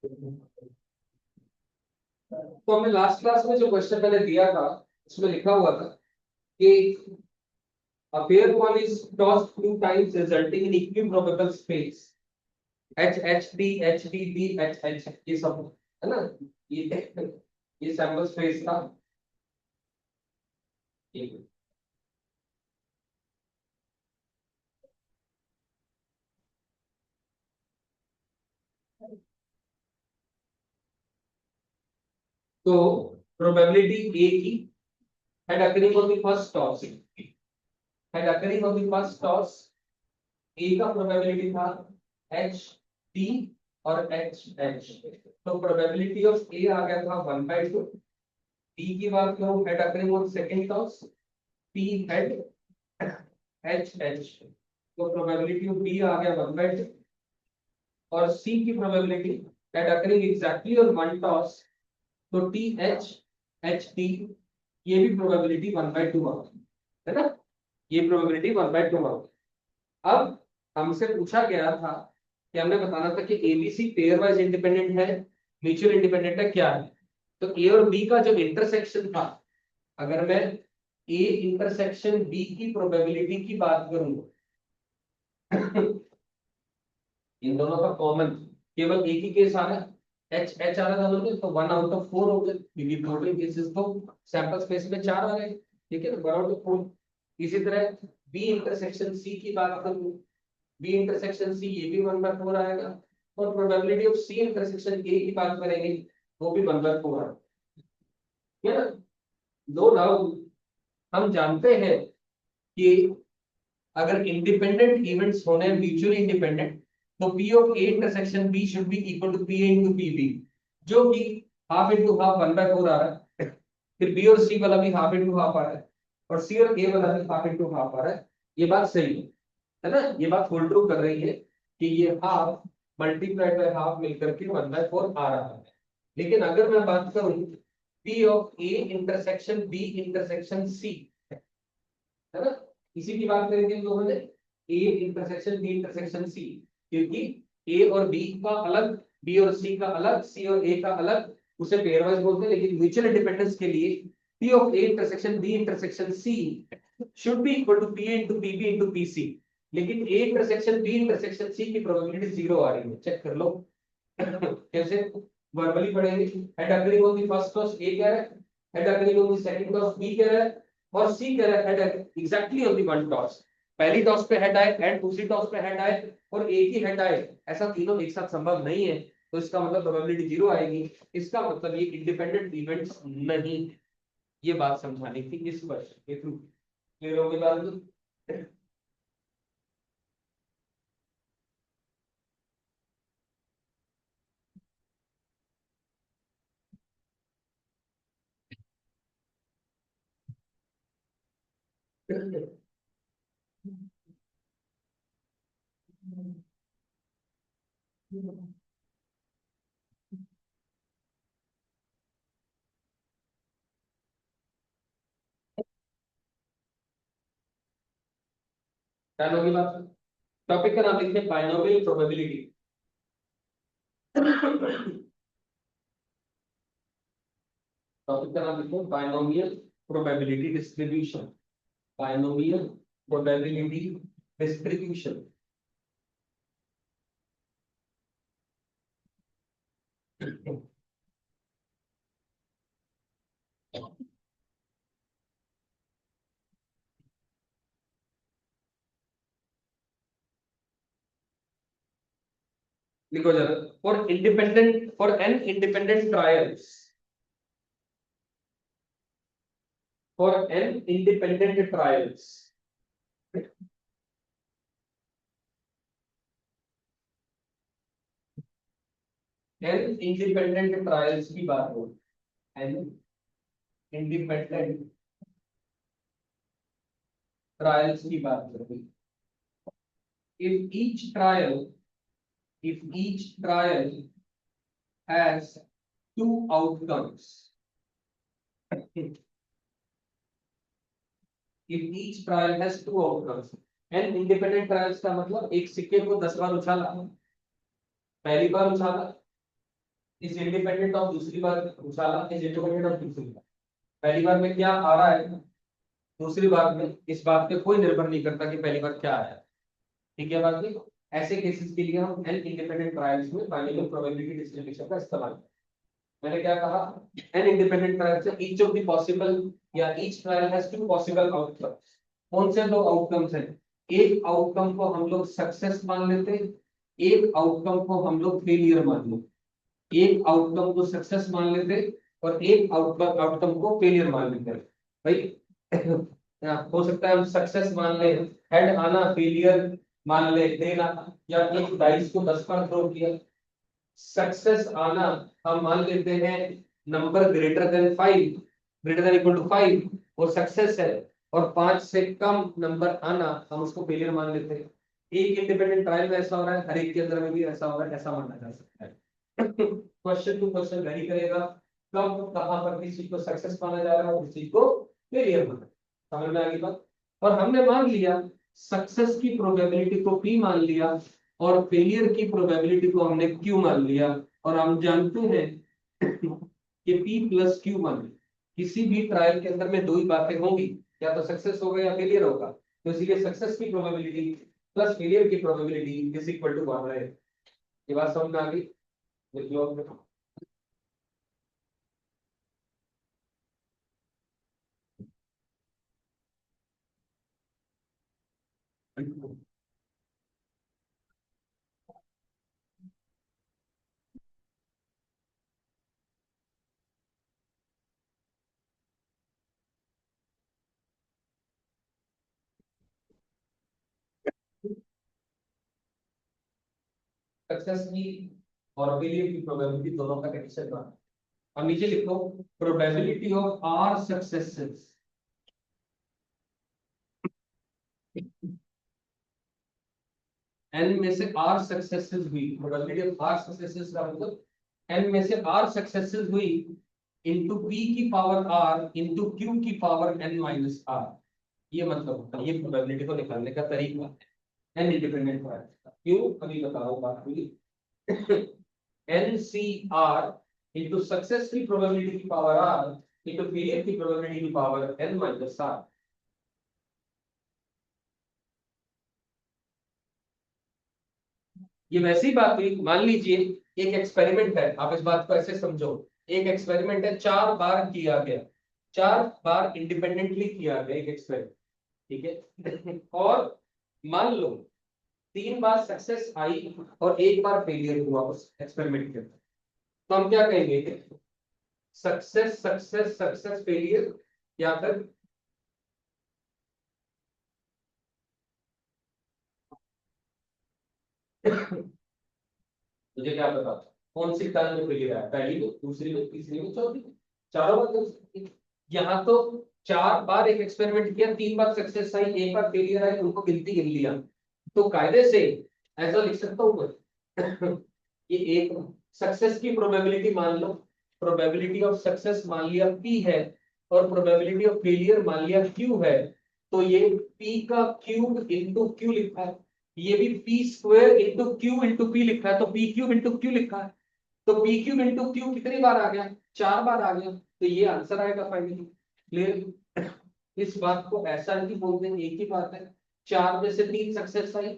तो हमने last class में जो क्वेश्चन मैंने दिया था उसमें लिखा हुआ था कि a pair one is tossed two times resulting in equiprobable space H H D H D D H H ये सब है ना। ये सैंपल स्पेस था। ये तो प्रोबेबिलिटी ए की had occurring on the first toss had occurring on the first toss ए का प्रोबेबिलिटी था एच टी और एच एच। तो प्रोबेबिलिटी ऑफ ए आ गया था 1/2। टी की बात करूं had occurring on second toss T had H H. तो प्रोबेबिलिटी ऑफ बी आ गया 1/2 और सी की probability had occurring exactly on one toss तो टी एच एच टी ये भी प्रोबेबिलिटी 1/2 आ गई है ना। ये प्रोबेबिलिटी 1/2 आ गई। अब हमसे पूछा गया था कि हमने बताना था कि एबीसी पेयर वाइज इंडिपेंडेंट है म्यूचुअल इंडिपेंडेंट है क्या है। तो ए और बी का जो इंटरसेक्शन था अगर मैं ए इंटरसेक्शन बी की प्रोबेबिलिटी की बात करूं इन दोनों का कॉमन केवल एक ही केस आ रहा है एच एच आ रहा था दोनों में तो 1/4 हो गए क्योंकि टोटल केसेस तो सैंपल स्पेस में 4 आ रहे हैं। ठीक है ना 1/4। इसी तरह बी इंटरसेक्शन सी की बात करूं बी इंटरसेक्शन सी ये भी 1/4 आएगा और probability of C intersection A की बात करेंगे वो भी 1/4 है। है ना। नो डाउट हम जानते हैं कि अगर इंडिपेंडेंट इवेंट्स होने म्यूचुअली इंडिपेंडेंट तो P of A intersection B should be equal to P A into P B जो कि हाफ इंटू हाफ 1/4 आ रहा है। फिर बी और सी वाला भी हाफ इंटू हाफ आ रहा है और सी और ए वाला भी हाफ इंटू हाफ आ रहा है। ये बात सही है ना। ये बात फुल ट्रू कर रही है कि ये हाफ मल्टीप्लाइड बाय हाफ मिलकर के 1/4 आ रहा है। लेकिन अगर मैं बात करूं P of A intersection B intersection C है ना इसी की बात करेंगे हम लोगों ने A intersection B intersection C क्योंकि ए और बी का अलग बी और सी का अलग सी और ए का अलग उसे पेयर वाइज बोलते हैं। लेकिन म्यूचुअल इंडिपेंडेंस के लिए P of A intersection B intersection C should be equal to P into P B into P C. लेकिन A intersection B intersection C की प्रोबेबिलिटी 0 आ रही है। चेक कर लो कैसे वर्बली पढ़ेंगे। हेड अग्रीग on the first toss A कह रहा है हेड अग्रीग on the second toss B कह रहा है और सी कह रहा है head exactly on the one toss. पहली टॉस पे हेड आए एंड दूसरी टॉस पे हेड आए और एक ही हेड आए ऐसा तीनों एक साथ संभव नहीं है। तो इसका मतलब प्रोबेबिलिटी 0 आएगी। इसका मतलब ये इंडिपेंडेंट इवेंट्स नहीं। ये बात समझानी थी इस क्वेश्चन के थ्रू। क्लियर हो गई बात। डन होगी बात। टॉपिक का नाम लिखते हैं बाइनोमियल प्रोबेबिलिटी। टॉपिक का नाम लिखते हैं binomial probability distribution. Binomial probability distribution. लिखो जरा for an independent trials for an independent trials N independent trials की बात हो एन इंडिपेंडेंट ट्रायल्स की बात करें। if each trial if each trial has two outcomes if each trial has two outcomes and independent trials का मतलब एक सिक्के को 10 बार उछाला। पहली बार उछाला इज इंडिपेंडेंट ऑफ दूसरी बार उछाला इज इंडिपेंडेंट ऑफ दूसरी बार। पहली बार में क्या आ रहा है, दूसरी बार में इस बात पे कोई निर्भर नहीं करता कि पहली बार क्या आया। ठीक है बात नहीं। ऐसे केसेस के लिए हम एन इंडिपेंडेंट ट्रायल्स में बाइनरी प्रोबेबिलिटी डिस्ट्रीब्यूशन का इस्तेमाल करें। मैंने क्या कहा, एन इंडिपेंडेंट ट्रायल से ईच ऑफ द पॉसिबल या each trial has two possible outcomes. कौन से दो आउटकम्स हैं, एक आउटकम को हम लोग सक्सेस मान लेते हैं, एक आउटकम को हम लोग फेलियर मान लेते। एक आउटकम को सक्सेस मान लेते और एक आउटकम आउटकम को फेलियर मान लेते हैं भाई। हो सकता है हम सक्सेस मान ले, हेड आना, फेलियर मान ले देना, या एक डाइस को 10 बार थ्रो किया, सक्सेस आना हम मान लेते हैं number greater than 5, greater than equal to 5 वो सक्सेस है, और 5 से कम नंबर आना हम उसको फेलियर मान लेते हैं। एक इंडिपेंडेंट ट्रायल में ऐसा हो रहा है, हर एक के अंदर में भी ऐसा हो रहा है, ऐसा माना जा सकता है। क्वेश्चन टू क्वेश्चन वेरी करेगा कब कहां पर किसी को सक्सेस माना जा रहा है और किसी को फेलियर माना। समझ में आ गई बात। और हमने मान लिया सक्सेस की प्रोबेबिलिटी को p मान लिया और फेलियर की प्रोबेबिलिटी को हमने q मान लिया, और हम जानते हैं कि p प्लस क्यू मान, किसी भी ट्रायल के अंदर में दो ही बातें होंगी, या तो सक्सेस होगा या फेलियर होगा, तो इसलिए सक्सेस की प्रोबेबिलिटी प्लस फेलियर की प्रोबेबिलिटी इज इक्वल टू 1 है। ये बात समझ में आ गई। सक्सेस की और फेलियर की प्रोबेबिलिटी दोनों का एडिशन बना। अब नीचे लिखो probability of r successes, n में से आर सक्सेसेस हुई, प्रोबेबिलिटी ऑफ आर सक्सेसेस का मतलब एन में से आर सक्सेसेस हुई इनटू पी की पावर आर इनटू क्यू की पावर एन माइनस आर। ये मतलब होता है, ये प्रोबेबिलिटी को निकालने का तरीका है एन इंडिपेंडेंट है। क्यों अभी बता रहा हूं बात पूरी। N C r into success की प्रोबेबिलिटी की पावर आर इनटू फेलियर की प्रोबेबिलिटी की पावर एन माइनस आर। ये वैसी बात हुई, मान लीजिए एक एक्सपेरिमेंट है, आप इस बात को ऐसे समझो, एक एक्सपेरिमेंट है 4 बार किया गया, 4 बार इंडिपेंडेंटली किया गया एक एक्सपेरिमेंट। ठीक है। और मान लो 3 बार सक्सेस आई और 1 बार फेलियर हुआ उस एक्सपेरिमेंट के अंदर, तो हम क्या कहेंगे, सक्सेस सक्सेस सक्सेस फेलियर, या फिर मुझे क्या पता कौन सी टर्म में फेलियर आया, पहली में, दूसरी में, तीसरी में, चौथी में, चारों बार कर सकते हैं। यहाँ तो 4 बार एक एक्सपेरिमेंट किया, 3 बार success I, 1 bar failure I, उनको गिनती गिन लिया, तो कायदे से ऐसा लिख सकता हूँ मैं। ये एक सक्सेस की प्रोबेबिलिटी मान लो, प्रोबेबिलिटी ऑफ सक्सेस मान लिया p है, और प्रोबेबिलिटी ऑफ फेलियर मान लिया q है, तो ये p का क्यूब इंटू क्यू लिखा है, ये भी P square into Q into P लिखा है, तो पी क्यूब इंटू क्यू लिखा है, तो पी क्यूब इंटू क्यू कितनी बार आ गया, 4 बार आ गया, तो ये आंसर आएगा फाइनली। क्लियर। इस बात को ऐसा नहीं बोलते हैं, एक ही बात है, 4 में से 3 सक्सेस आई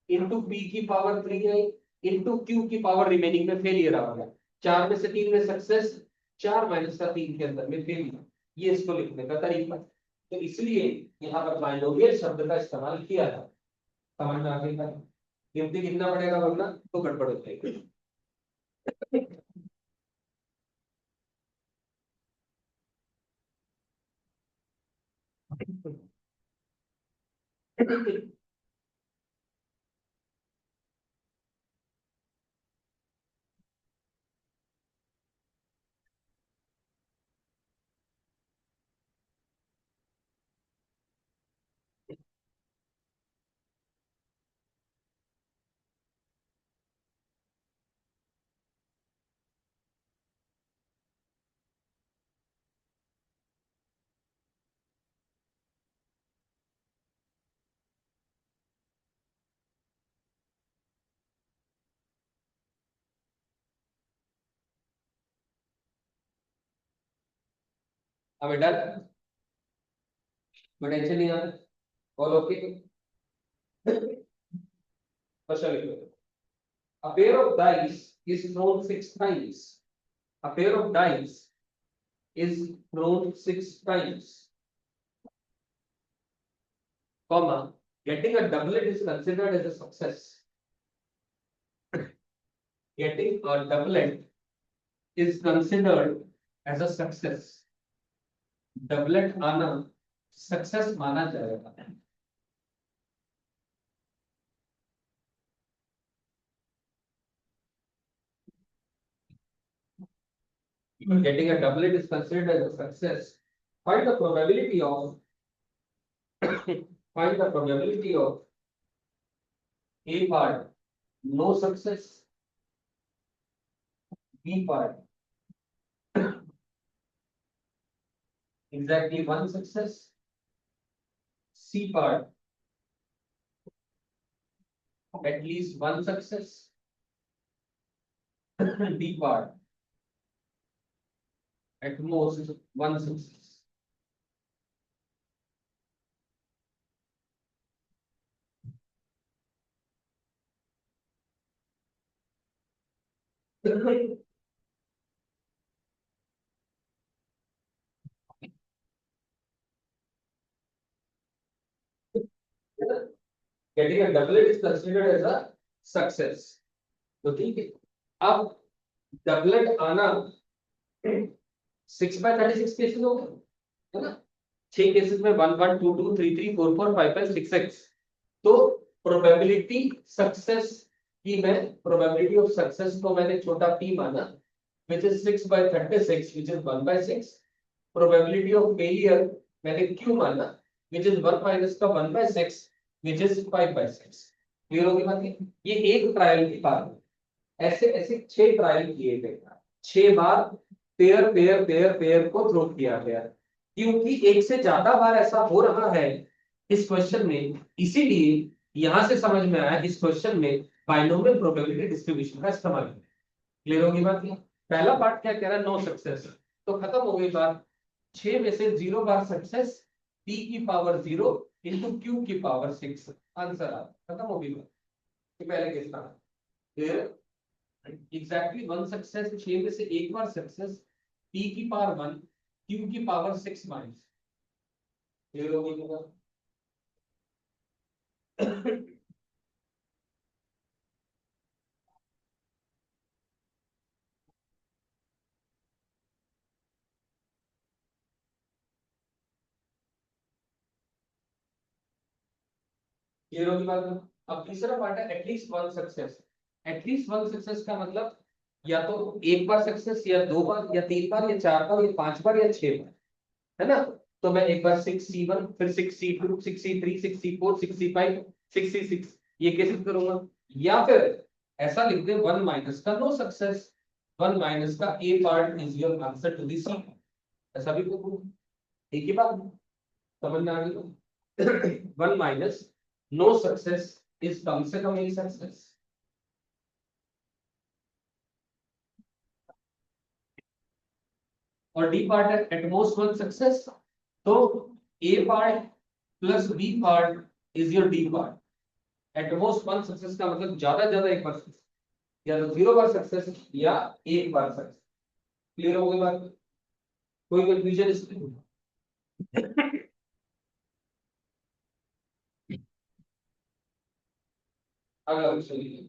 इंटू पी की पावर 3 आई इंटू क्यू की पावर रिमेनिंग में फेलियर आ गया, 4 में से 3 में सक्सेस, 4 - 3 के अंदर में फेलियर, ये इसको लिखने का तरीका। तो इसलिए यहाँ पर बाइनोमियल शब्द का इस्तेमाल किया था। समझ में आ गई बात? गिनती कितना पड़ेगा वरना तो गड़बड़ हो जाएगी। अब डन, कोई टेंशन नहीं आता, ऑल ओके। क्वेश्चन लिखो, a pair of dice is thrown 6 times, a pair of dice is thrown 6 times, comma, getting a doublet is considered as a success. Getting a doublet is considered as a success. Doublet आना success माना जाएगा। Getting a doublet is considered as a success. Find the probability of find the probability of A part no success, B part exactly one success, C part at least one success, D part at most one success. Getting a doublet is considered as a success. तो ठीक है, अब doublet आना 6/36 cases हो गए, है ना? 6 cases में 1 1 2 2 3 3 4 4 5 5 6 6। तो प्रोबेबिलिटी सक्सेस की मैं प्रोबेबिलिटी ऑफ सक्सेस को मैंने छोटा p माना, which is 6/36, which is 1/6। Probability of failure मैंने q माना, which is 1 माइनस का 1/6, which is 5/6। क्लियर होगी बात? ये एक ट्रायल की बात है। ऐसे ऐसे 6 ट्रायल किए गए, 6 बार पेयर पेयर पेयर पेयर को थ्रो किया गया, क्योंकि एक से ज्यादा बार ऐसा हो रहा है इस क्वेश्चन में, इसीलिए यहां से समझ में आया इस क्वेश्चन में बाइनोमियल प्रोबेबिलिटी डिस्ट्रीब्यूशन का इस्तेमाल किया। क्लियर होगी बात? पहला पार्ट क्या कह रहा है, नो सक्सेस, तो खत्म हो गई बात। 6 में से 0 बार सक्सेस, p की पावर 0 इंटू q की पावर 6, आंसर आ खत्म हो गई बात। तो पहले केस था, फिर एग्जैक्टली वन सक्सेस, 6 में से एक बार सक्सेस, p की पावर 1 q की पावर 6 माइनस। क्लियर हो गई बात? क्लियर होगी बात? अब तीसरा पार्ट है at least one success. At least one success का मतलब या तो एक बार सक्सेस, या 2 बार, या 3 बार, या 4 बार, या 5 बार, या 6 बार, है ना? तो मैं एक बार 6C1, फिर 6C2, 6C3, 6C4, 6C5, 6C6 ये कैसे करूंगा? या फिर ऐसा लिख दे 1 माइनस का नो सक्सेस, 1 माइनस का A part is your answer to this, ऐसा भी करूंगा। एक ही बात समझ में आ गई? 1 माइनस नो सक्सेस इज कम से कम एक सक्सेस, और डी पार्ट है एट मोस्ट वन सक्सेस। तो A part plus B part is your D part. At most one success का मतलब ज्यादा एक बार सक्सेस, या तो 0 बार सक्सेस या एक बार सक्सेस। क्लियर हो गई बात? कोई कंफ्यूजन इसमें? अगला क्वेश्चन लीजिए।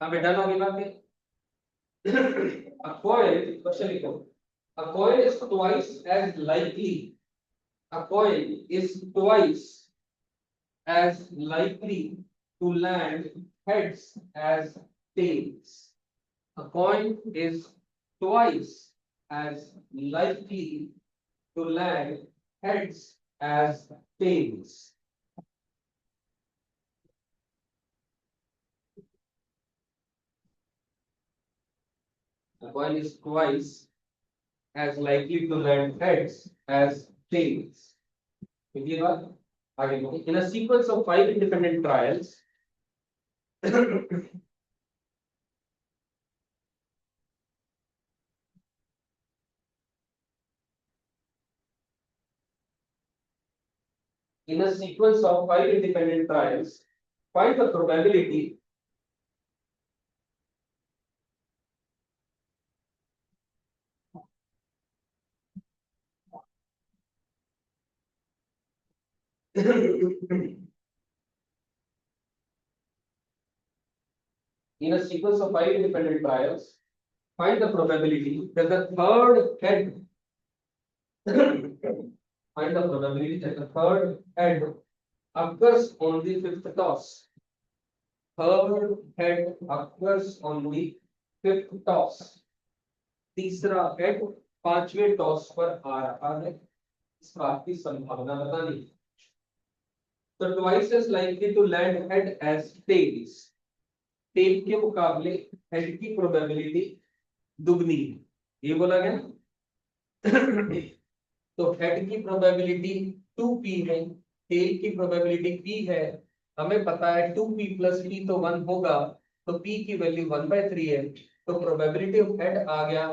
अब डन होगी बात है। A coil, क्वेश्चन लिखो, a coil is twice as likely, a coil is twice as likely to land heads as tails. A coin is twice as likely to land heads as tails. A coin is twice as likely to land heads as tails. Clear बात? आगे बढ़ो. In a sequence of 5 independent trials, in a sequence of 5 independent trials, find the probability in a sequence of 5 independent trials, find the probability that the third head find the probability that the third head occurs on the fifth toss. Third head occurs on the fifth toss. तीसरा head पांचवें toss पर आ रहा है, इस बात की संभावना बतानी. तो twice as likely to land head as tails. Tail के मुकाबले हेड की प्रोबेबिलिटी दुगनी है, ये बोला गया. तो हेड की प्रोबेबिलिटी 2p है, टेल की प्रोबेबिलिटी p है. हमें पता है 2p प्लस p तो 1 होगा, तो p की वैल्यू 1/3 है. तो प्रोबेबिलिटी ऑफ हेड आ गया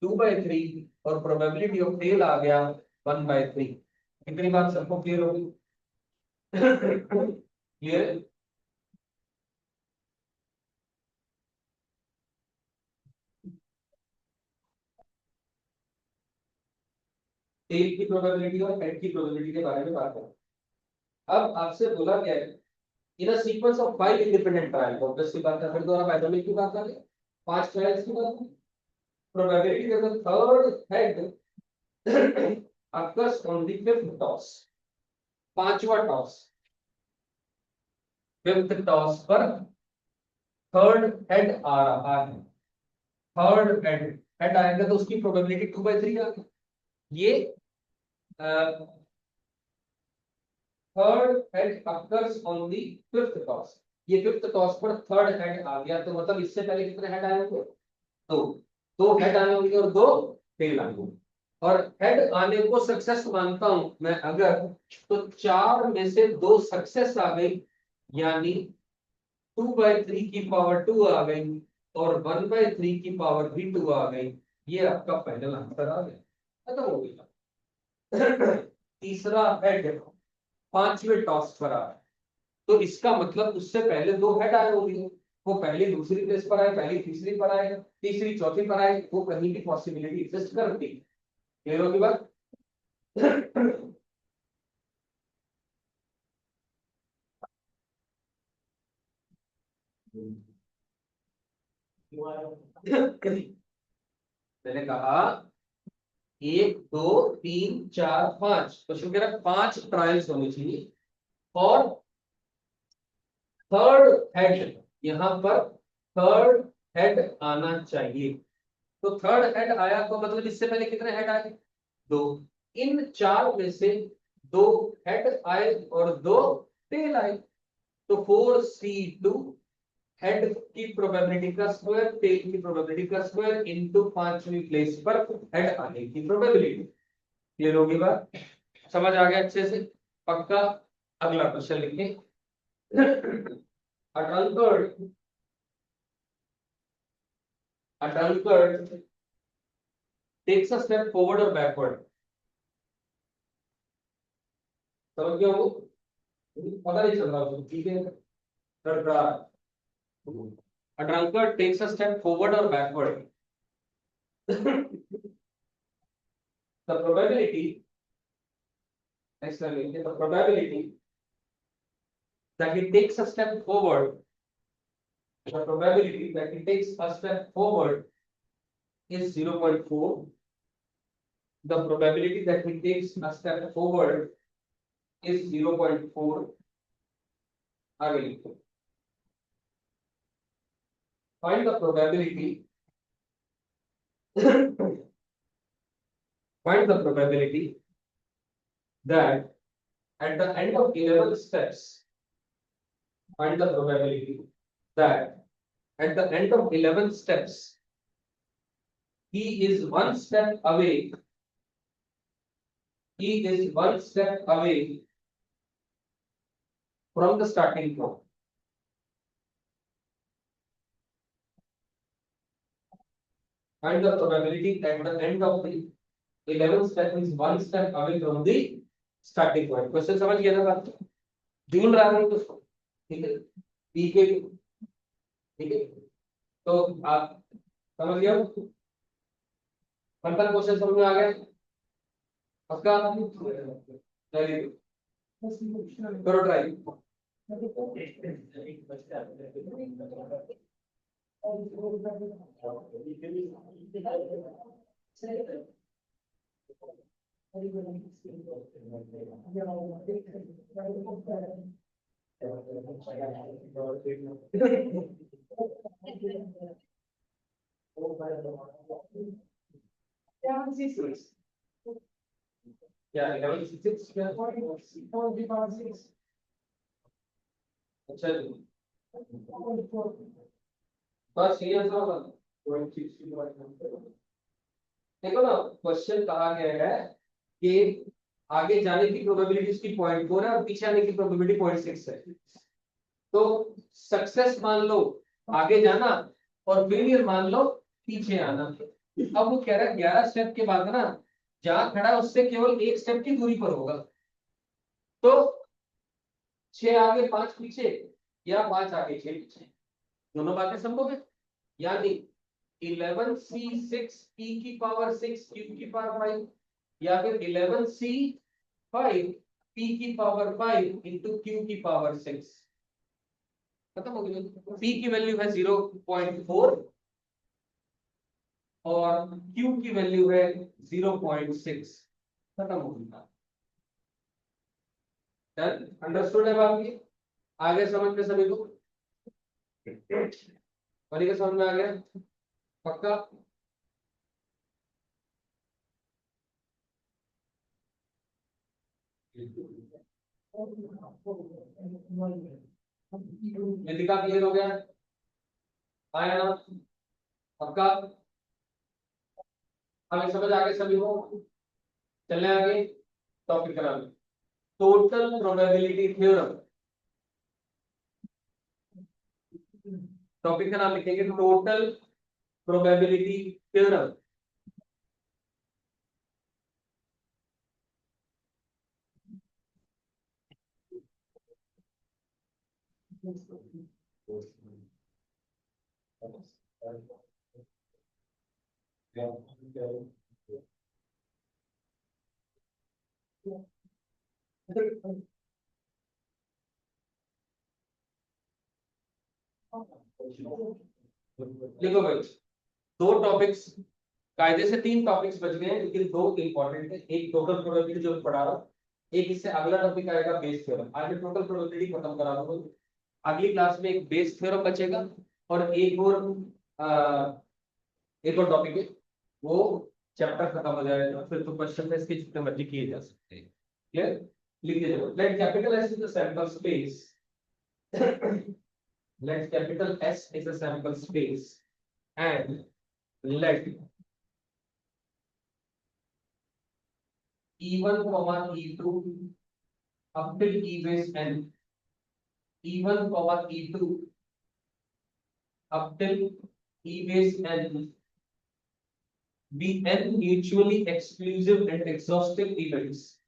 2/3 और प्रोबेबिलिटी ऑफ टेल आ गया 1/3. इतनी बात सबको क्लियर होगी? क्लियर? टेल की प्रोबेबिलिटी और हेड की प्रोबेबिलिटी के बारे में बात करें. अब आपसे बोला गया है in a sequence of 5 independent trial, obviously बात है, फिर दोबारा पैरामीटर की बात करें, 5 ट्रायल्स की बात करें. Probability that the third head occurs on the fifth toss. पांचवा टॉस, फिफ्थ टॉस पर थर्ड हेड आ रहा है. थर्ड हेड हेड आएगा तो उसकी प्रोबेबिलिटी 2/3 आ गई. ये third head occurs on the fifth toss. ये फिफ्थ टॉस पर थर्ड हेड आ गया, तो मतलब इससे पहले कितने हेड आए होंगे? दो. दो हेड आने होंगे और दो टेल आने होंगे. और हेड आने को सक्सेस मानता हूं मैं अगर, तो 4 में से 2 सक्सेस आ गई, यानी 2/3 की पावर 2 आ गई और 1/3 की पावर भी 2 आ गई. ये आपका फाइनल आंसर आ गया, खत्म हो गया. तीसरा हेड पांचवें टॉस पर आ रहा है, तो इसका मतलब उससे पहले 2 हेड आए होंगे. वो पहली दूसरी प्लेस पर आए, पहली तीसरी पर आए, तीसरी चौथी पर आए, वो कहीं की पॉसिबिलिटी एग्जिस्ट करती है. क्लियर होगी बात? मैंने कहा 1 2 3 4 5, क्वेश्चन कह रहा है 5 ट्रायल्स होनी चाहिए और थर्ड हेड, यहां पर थर्ड हेड आना चाहिए. तो थर्ड हेड आया तो मतलब इससे पहले कितने हेड आए? 2. इन 4 में से 2 हेड आए और 2 टेल आए, तो 4c2 हेड की प्रोबेबिलिटी का स्क्वायर, टेल की प्रोबेबिलिटी का स्क्वायर इनटू पांचवी प्लेस पर हेड आने की प्रोबेबिलिटी. क्लियर होगी बात? समझ आ गया अच्छे से? पक्का? अगला क्वेश्चन लिखिए. A drunkard, a drunkard takes a step forward or backward. समझ गया वो? पता नहीं चल रहा उसको, ठीक है. A drunkard takes a step forward or backward. The probability, next time, the probability that he takes a step forward The probability that it takes a step forward is 0.4. The probability that it takes a step forward is 0.4. Again, find the probability. Find the probability that at the end of 11 steps, find the probability that at the end of 11 steps, he is one step away. He is one step away from the starting point. Find the probability that at the end of the 11th step is one step away from the starting point. Question समझ गया ना बात? ढूंढ रहा हूं उसको, ठीक है? पी के, ठीक है? तो आप समझ गए? कंपन क्वेश्चन समझ में आ गया? पक्का? वेरी गुड, करो ट्राई। क्या 11/6 क्या? अच्छा जी, बस ये होगा। देखो ना, क्वेश्चन कहा गया है कि आगे जाने की प्रोबेबिलिटी उसकी 0.4 है और पीछे आने की प्रोबेबिलिटी 0.6 है। तो सक्सेस मान लो आगे जाना और फेलियर मान लो पीछे आना। अब वो कह रहा है 11 स्टेप के बाद ना जहां खड़ा है उससे केवल एक स्टेप की दूरी पर होगा। तो 6 आगे 5 पीछे या 5 आगे 6 पीछे, दोनों बातें संभव है। यानी 11c6 e की पावर 6 q की पावर 5 या फिर 11c5 p की पावर 5 इंटू q की पावर 6। खत्म हो गया। p की वैल्यू है 0.4 और q की वैल्यू है 0.6। खत्म हो गया। अंडरस्टूड है बात की? आगे समझ में सभी को? बनी का समझ में आ गया? पक्का? नितिका क्लियर हो गया? आया ना? पक्का? हमें समझ आ गया सभी को? चलने आगे टॉपिक का नाम टोटल प्रोबेबिलिटी थ्योरम। टॉपिक का नाम लिखेंगे टोटल प्रोबेबिलिटी थ्योरम। देखो भाई, दो टॉपिक्स कायदे से 3 टॉपिक्स बच गए हैं, लेकिन 2 इंपॉर्टेंट है। एक टोटल प्रोबेबिलिटी जो पढ़ा रहा हूं, एक इससे अगला टॉपिक आएगा बेस थ्योरम। आज मैं टोटल प्रोबेबिलिटी खत्म करा दूंगा। अगली क्लास में एक बेस थ्योरम बचेगा और एक और टॉपिक है, वो चैप्टर खत्म हो जाएगा। फिर तो क्वेश्चन में इसके जितने मर्जी किए जा सकते हैं। क्लियर? लिखिए चलो। Let capital S is the sample space. let capital S is a sample space and let E1 comma E2 up till E base n, E1 comma E2 up till E base n be n mutually exclusive and exhaustive events.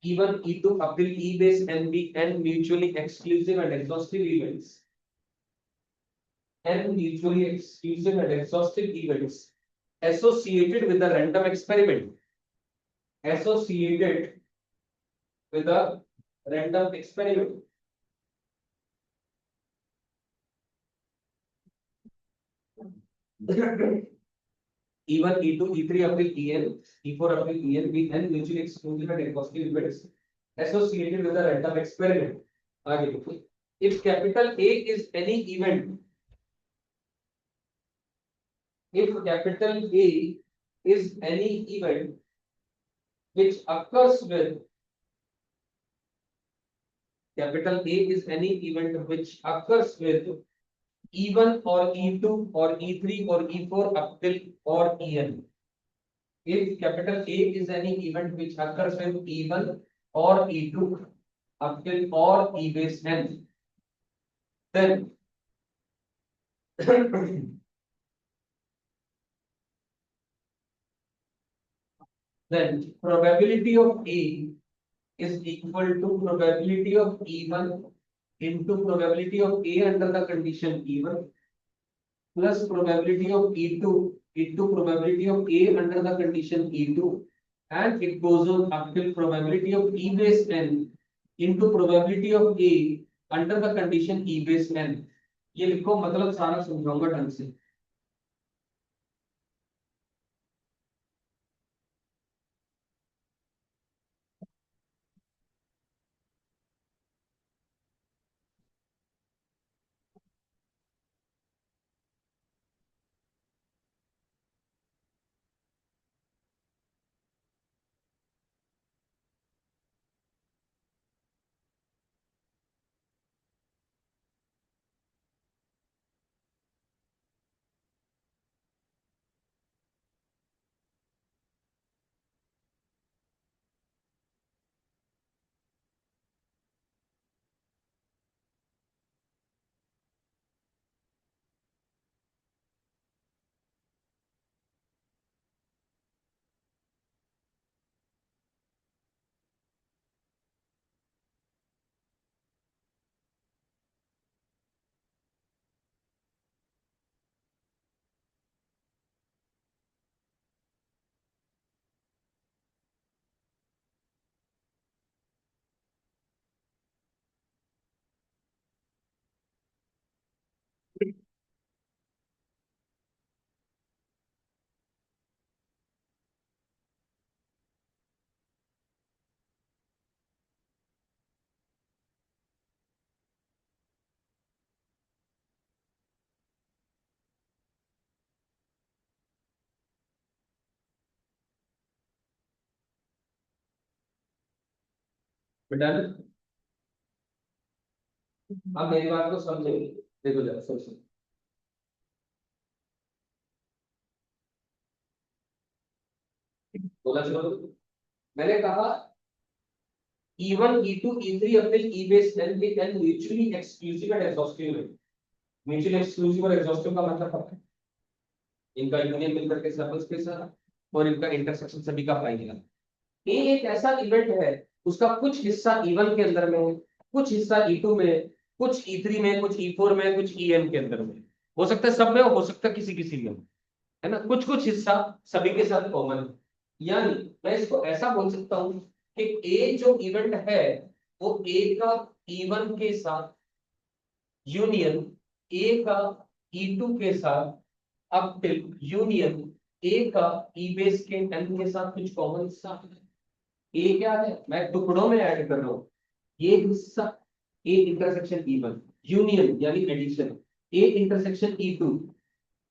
E1 E2 up till E base n be n mutually exclusive and exhaustive events. N mutually exclusive and exhaustive events associated with the random experiment. Associated with a random experiment. E1, E2, E3 up till En, E4 up till En, be n mutually exclusive and exhaustive events associated with a random experiment. आगे देखिए, if capital A is any event, if capital A is any event which occurs with capital A is any event which occurs with E1 or E2 or E3 or E4 up till or En. If capital A is any event which occurs with E1 or E2 up till or E base n, then then probability of A is equal to probability of E1 into probability of A under the condition E1 plus probability of E2 into probability of A under the condition E2, and it goes on up till probability of E base n into probability of A under the condition E base n. ये लिखो, मतलब सारा समझाऊंगा ढंग से। बेटा, अब मेरी बात को समझो, देखो जरा सोचो। बोला चलो, मैंने कहा E1, E2, E3 अपने E base n के n mutually exclusive and exhaustive है। म्यूचुअली एक्सक्लूसिव और एग्जॉस्टिव का मतलब पता है, इनका यूनियन मिलकर के सर्कल स्पेस है और इनका इंटरसेक्शन सभी का पाएंगे। ए एक ऐसा इवेंट है, उसका कुछ हिस्सा E1 के अंदर में है, कुछ हिस्सा E2 में, कुछ E3 में, कुछ E4 में, कुछ En के अंदर में। हो सकता है सब में, हो सकता है किसी किसी में, है ना। कुछ कुछ हिस्सा सभी के साथ कॉमन है। यानी मैं इसको ऐसा बोल सकता हूं कि ए जो इवेंट है वो ए का E1 के साथ यूनियन ए का E2 के साथ अब टिल यूनियन ए का ई बेस के n के साथ कुछ कॉमन हिस्सा है। ए क्या है, मैं टुकड़ों में ऐड कर रहा हूं, ये हिस्सा ए इंटरसेक्शन E1 यूनियन यानी एडिशन ए इंटरसेक्शन E2,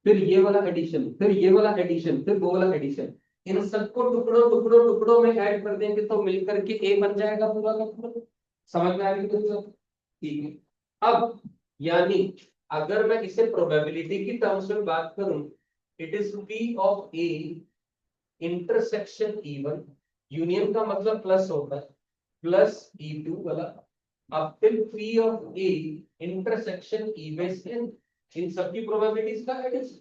फिर ये वाला एडिशन, फिर ये वाला एडिशन, फिर वो वाला एडिशन, इन सबको टुकड़ों टुकड़ों टुकड़ों में ऐड कर देंगे तो मिलकर के ए बन जाएगा पूरा का पूरा। समझ में आ रही है? ठीक है। अब यानी अगर मैं इसे प्रोबेबिलिटी की टर्म्स में बात करूं, it is P of A intersection E1, union का मतलब प्लस होता है, प्लस E2 वाला अब फिर P of A intersection E base n, इन सबकी प्रोबेबिलिटीज का एडिशन,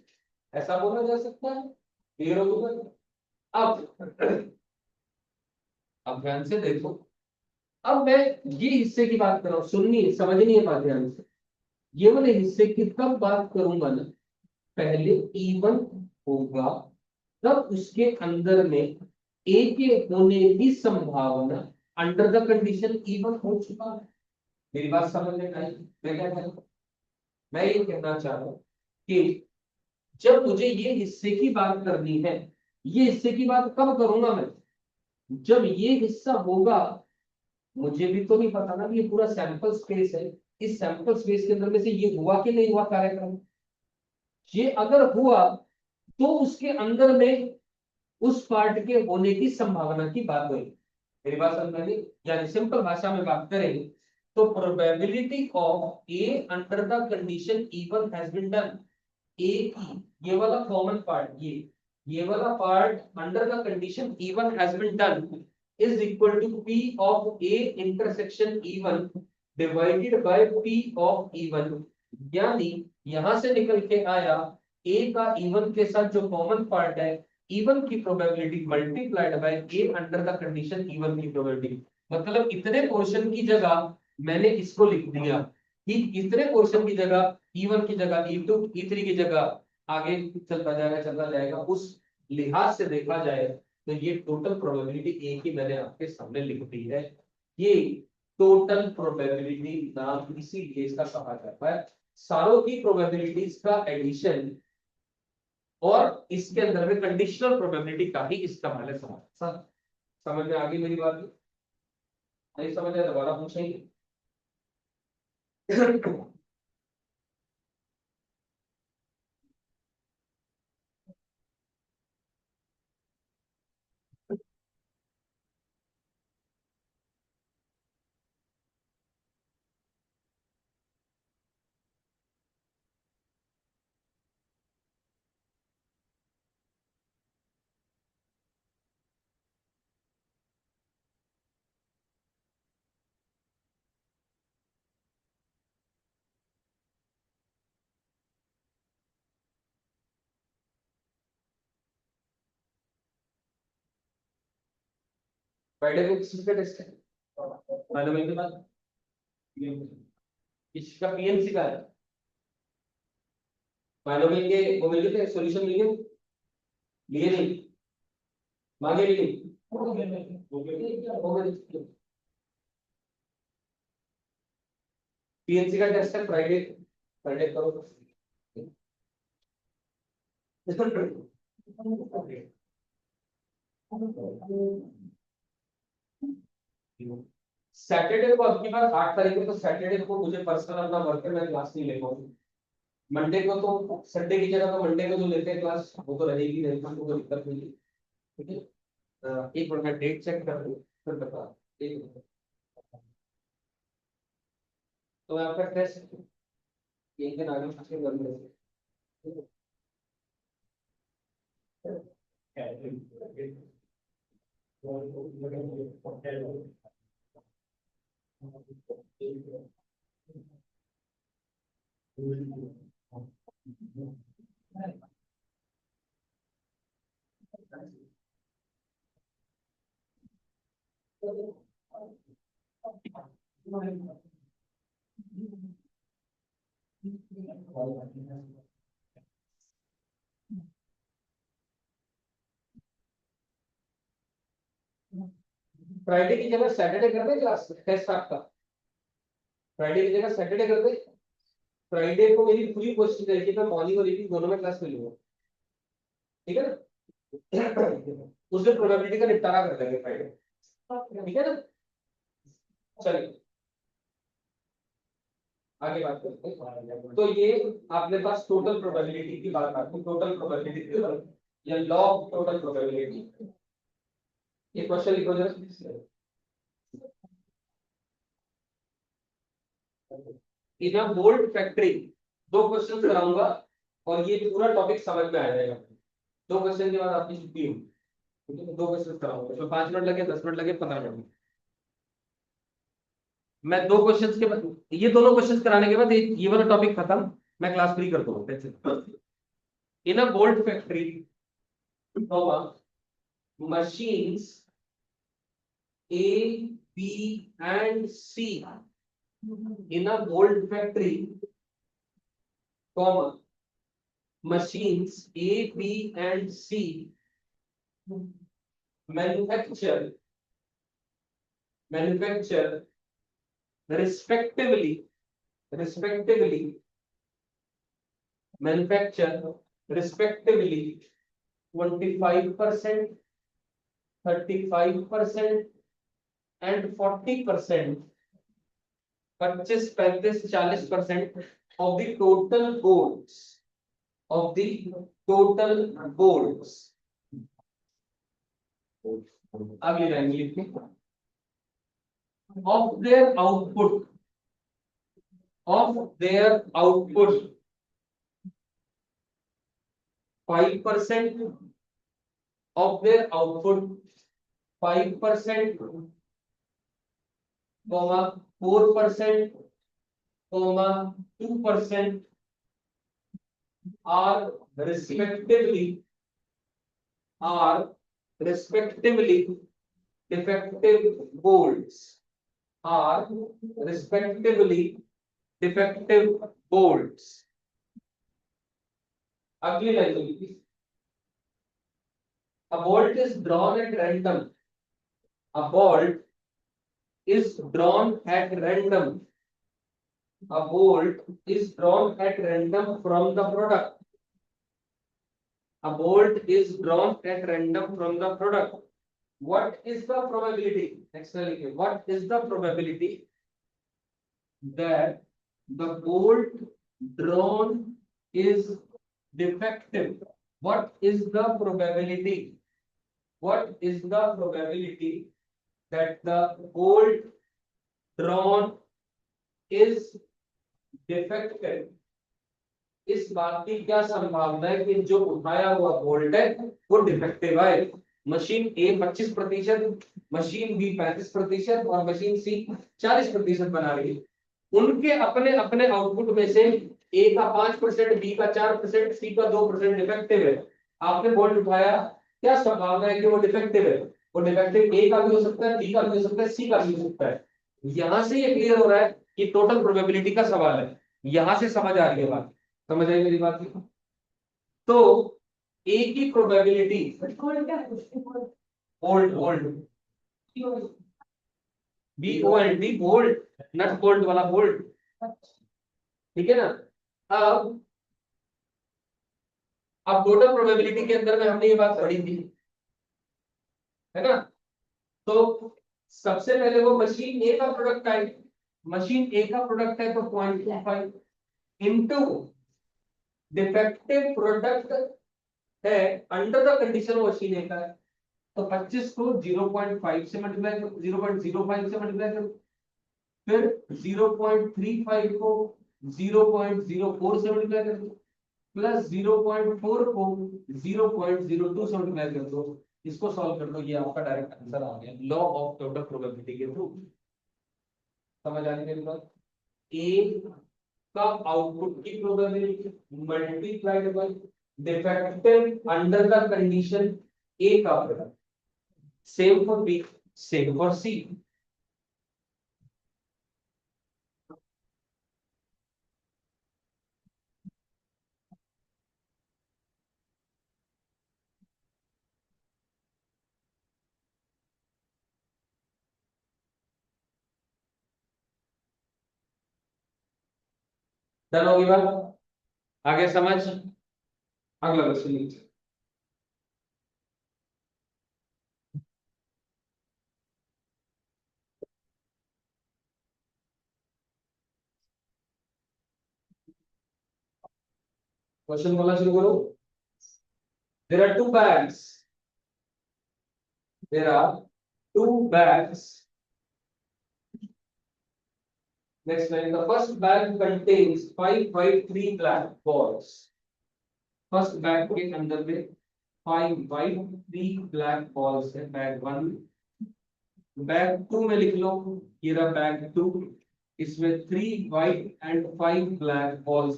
ऐसा बोला जा सकता है। क्लियर हो गया? अब ध्यान से देखो, अब मैं ये हिस्से की बात कर रहा हूं, सुननी समझनी है बात ध्यान से। ये वाले हिस्से की कब बात करूंगा ना, पहले E1 होगा तब उसके अंदर में ए के होने की संभावना अंडर द कंडीशन E1 हो चुका है। मेरी बात समझ में आई? मैं क्या कह रहा हूं, मैं ये कहना चाह रहा हूं कि जब मुझे ये हिस्से की बात करनी है, ये हिस्से की बात कब करूंगा मैं, जब ये हिस्सा होगा, मुझे भी तो नहीं पता ना कि ये पूरा सैंपल स्पेस है, इस सैंपल स्पेस के अंदर में से ये हुआ कि नहीं हुआ कार्यक्रम। ये अगर हुआ तो उसके अंदर में उस पार्ट के होने की संभावना की बात हुई। मेरी बात समझ में आई? यानी सिंपल भाषा में बात करें तो probability of A under the condition event has been done, A की ये वाला कॉमन पार्ट, ये वाला part under the condition event has been done is equal to P of A intersection event divided by P of event. यानी यहां से निकल के आया ए का इवन के साथ जो कॉमन पार्ट है, इवन की probability multiplied bye A under the condition even की प्रोबेबिलिटी। मतलब इतने पोर्शन की जगह मैंने इसको लिख दिया कि इतने पोर्शन की जगह E1 की जगह E2 E3 की जगह आगे चलता जाएगा। उस लिहाज से देखा जाए तो ये टोटल प्रोबेबिलिटी ए की मैंने आपके सामने लिख दी है। ये टोटल प्रोबेबिलिटी नाम इसीलिए इसका कहा जाता है, सारों की प्रोबेबिलिटीज का एडिशन और इसके अंदर में कंडीशनल प्रोबेबिलिटी का ही इस्तेमाल है। समझ में आ गई मेरी बात? नहीं समझ आया दोबारा पूछेंगे। फ्राइडे को किसका टेस्ट है? फाइनल के बाद इसका पीएमसी का है। फाइनल के वो मिल गए थे, सॉल्यूशन मिल गए? लिए नहीं? मांगे भी नहीं? हो गए। पीएमसी का टेस्ट है फ्राइडे, फ्राइडे करो। सैटरडे को आपके पास 8 तारीख को, तो सैटरडे को मुझे पर्सनल अपना वर्क है, मैं क्लास नहीं ले पाऊंगा। मंडे को तो संडे की जगह तो मंडे को जो लेते हैं क्लास वो तो रहेगी, नहीं तो कोई दिक्कत नहीं है। ठीक है। एक मिनट मैं डेट चेक कर लूं फिर बता। एक मिनट। तो आपका टेस्ट एक दिन आगे पीछे कर लेंगे। फ्राइडे की जगह सैटरडे कर दे क्लास टेस्ट आपका। फ्राइडे की जगह सैटरडे कर दे। फ्राइडे को मेरी पूरी कोशिश रहेगी, मैं मॉर्निंग और इवनिंग दोनों में क्लास में लूंगा। ठीक है ना? उस दिन प्रोबेबिलिटी का निपटारा कर देंगे फ्राइडे। ठीक है ना? चलिए आगे बात करते हैं। तो ये आपके पास टोटल प्रोबेबिलिटी की बात आती है, टोटल प्रोबेबिलिटी या लॉग टोटल प्रोबेबिलिटी। ये क्वेश्चन लिखो जरा। इन अ बोल्ट फैक्ट्री, दो क्वेश्चन कराऊंगा और ये पूरा टॉपिक समझ में आ जाएगा। दो क्वेश्चन के बाद आपकी छुट्टी होगी। ठीक है, दो क्वेश्चन कराऊंगा, इसमें 5 मिनट लगे, 10 मिनट लगे, 15 मिनट। मैं दो क्वेश्चंस के बाद, ये दोनों क्वेश्चंस कराने के बाद ये वाला टॉपिक खत्म, मैं क्लास फ्री कर दूंगा। In a bolt factory machines A, B and C in a bolt factory, comma, machines A, B and C manufacture respectively manufacture respectively 25%, 35% and 40%, 25, 35, 40% of the total boards, of the total boards. अगली line लिखिए, of their output, of their output 5% of their output 5%, 4%, 2% are respectively defective boards, are respectively defective boards. अगली line लिखिए, a bolt is drawn at random, a bolt is drawn at random, a bolt is drawn at random from the product, a bolt is drawn at random from the product. What is the probability? Next one, what is the probability that the bolt drawn is defective? What is the probability? What is the probability that the bolt drawn is defective? इस बात की क्या संभावना है कि जो उठाया हुआ बोल्ट है वो डिफेक्टिव है? मशीन ए 25%, मशीन बी 35% और मशीन सी 40% बना रही है। उनके अपने अपने आउटपुट में से ए का 5%, बी का 4%, सी का 2% डिफेक्टिव है। आपने बोल्ट उठाया, क्या संभावना है कि वो डिफेक्टिव है? वो डिफेक्टिव ए का भी हो सकता है, बी का भी हो सकता है, सी का भी हो सकता है। यहां से ये क्लियर हो रहा है कि टोटल प्रोबेबिलिटी का सवाल है। यहां से समझ आ रही है बात, समझ आई मेरी बात? तो ए की probability bolt, B O L D bolt, nut bolt वाला बोल्ट, ठीक है ना? अब टोटल प्रोबेबिलिटी के अंदर में हमने ये बात पढ़ी थी, है ना? तो सबसे पहले वो मशीन ए का प्रोडक्ट है, मशीन ए का प्रोडक्ट है तो 0.25 इनटू डिफेक्टिव प्रोडक्ट है अंडर द कंडीशन मशीन ए का है, तो 25 को 0.5 से मल्टीप्लाई करो, 0.05 से मल्टीप्लाई करो, फिर 0.35 को 0.04 से मल्टीप्लाई कर दो, प्लस 0.4 को 0.02 से मल्टीप्लाई कर दो। इसको सॉल्व कर दो, ये आपका डायरेक्ट आंसर आ गया लॉ ऑफ टोटल प्रोबेबिलिटी के थ्रू। समझ आ रही मेरी बात? ए का आउटपुट की probability multiplied by defective under the condition A का product, same for B, same for C. Done होगी बात? आगे समझ? अगला क्वेश्चन लीजिए। क्वेश्चन बोलना शुरू करो। There are two bags. There are two bags. Next line. The first bag contains 5 white, 3 black balls. First bag के अंदर में 5 white, 3 black balls है, bag 1। बैग 2 में लिख लो, ये रहा बैग 2, इसमें 3 white and 5 black balls।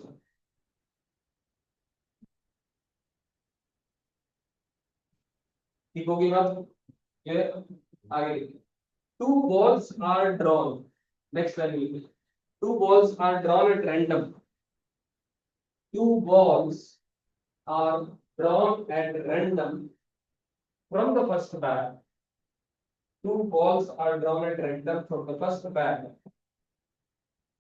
ठीक होगी बात? ये आगे two balls are drawn. Next line. Two balls are drawn at random. Two balls are drawn at random from the first bag. Two balls are drawn at random from the first bag.